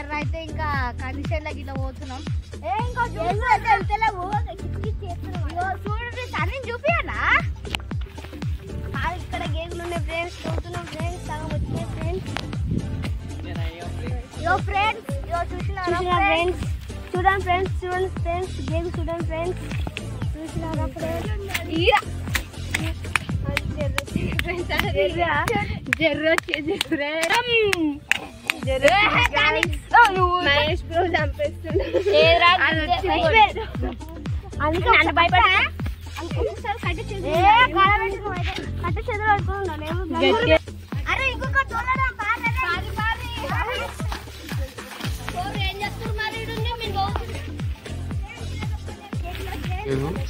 జర్ర అయితే ఇంకా కండిషన్ లకి ఇట్లా పోతున్నాం. ఇంకా చూడండి అన్ని చూపియాలా ఇక్కడ గేగులు ఉన్నాయి ఫ్రెండ్స్. చదువుతున్నాం ఫ్రెండ్స్, సగం వచ్చినాయి ఫ్రెండ్స్. ఫ్రెండ్స్ ఫ్రెండ్స్ చూడండి ఫ్రెండ్స్, చూడండి ఫ్రెండ్స్ గేగు చూడండి ఫ్రెండ్స్. చూసినారా ఫ్రెండ్స్?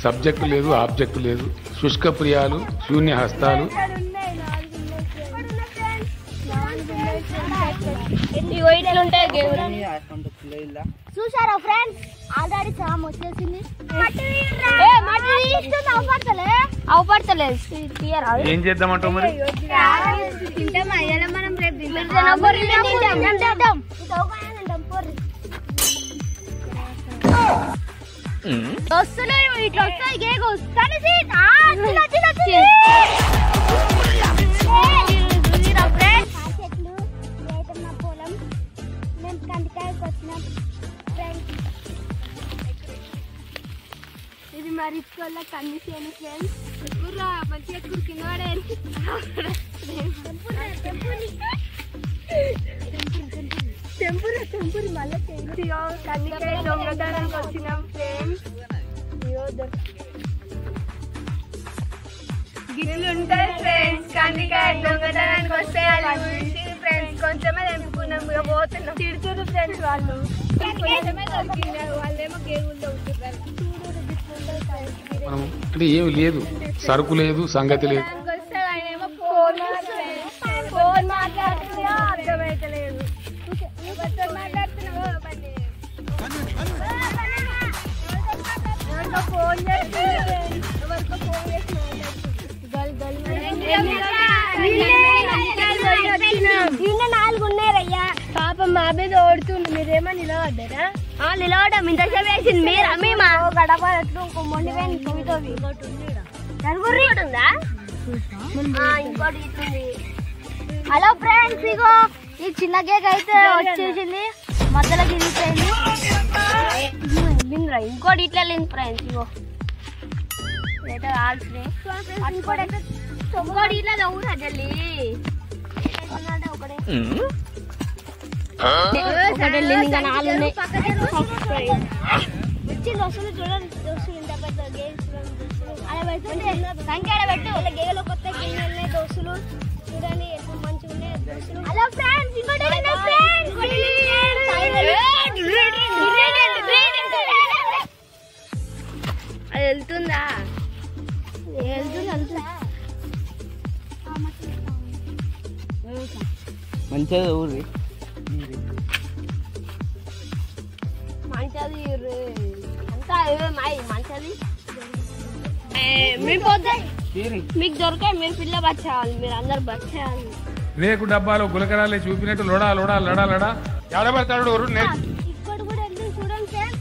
సబ్జెక్టు లేదు, ఆబ్జెక్టు లేదు, శుష్క ప్రియాలు, శూన్య హస్తాలు. చూసారా ఫ్రెండ్స్, ఆల్రెడీ సగం వచ్చేసింది. అవపడతలేదు. ఏం చేద్దామంటావు మరి? మనం రేపు వస్తున్నాయి ఇట్లా వస్తాయి గేగు పొలం. మేము కందికాయకి వచ్చినాం. ఇది మరి ఇచ్చుకోళ్ళ కండిషన్ ఫ్రెండ్స్. మంచిగా కింద టెంపుల్ మళ్ళీ కందికాయ దొంగతనానికి వచ్చినాం ఫ్రెండ్స్. గిట్లుంటాయి ఫ్రెండ్స్, కందికాయ దొంగతనానికి వస్తే ఫ్రెండ్స్ కొంచెమే తెంపుకున్నాం, ఇక పోతున్నాం. తిడుతున్నారు ఫ్రెండ్స్ వాళ్ళు, కొంచెమే దొరికినారు. వాళ్ళేమో గేగుల్లో ఉంటున్నారు. అంటే ఏమి లేదు, సరుకు లేదు, సంగతి లేదు. వస్తే ఆయన ఏమో ఫోన్ మాట్లాడుతున్నా అర్థమైతలేదు. నాలుగు ఉన్నారయ్యా. పాపం మా మీద ఓడుతుంది, మీరేమో నిలబడ్డారా? నిలబడ్డాం. ఇంతసేపు వేసింది మీరా? మేము గడప మొండి ఉందా? ఇంకోటి ఇస్తుంది. హలో ఫ్రెండ్స్, ఇగో ఈ చిన్న కేక్ అయితే వచ్చేసింది, మధ్యలో గిరిగిపోయింది. ఇంకోటి ఇట్లా లేదు ఫ్రెండ్స్. ఇగో ఇంకోటి ఇట్లా చదువుతా జల్లి. ఇంకా నాలుగు వచ్చింది వస్తుంది చూడండి. దోస్తులు ఇంత పెద్ద గేమ్స్ అలా పెడుతుంటే సంఖ్య పెట్టు. గేగలో కొత్త గిన్నెలు దోస్తులు చూడండి ఎంత మంచిగా ఉన్నాయి దోస్తులు. హలో ఫ్రెండ్స్, ఇంకోటి అది వెళ్తుందా? మంచిగా ఊరి మంచిది అంతా మంచిది. మీకు దొరికాయి, మీరు పిల్ల బచ్చేయాలి, మీరు అందరు బచ్చేయాలి. రేకు డబ్బాలో గులకరాలే చూపినట్టు లోడా లోడా లడా లడా ఎడబడతాడు. ఇక్కడ కూడా వెళ్ళి చూడండి ఫ్రెండ్స్.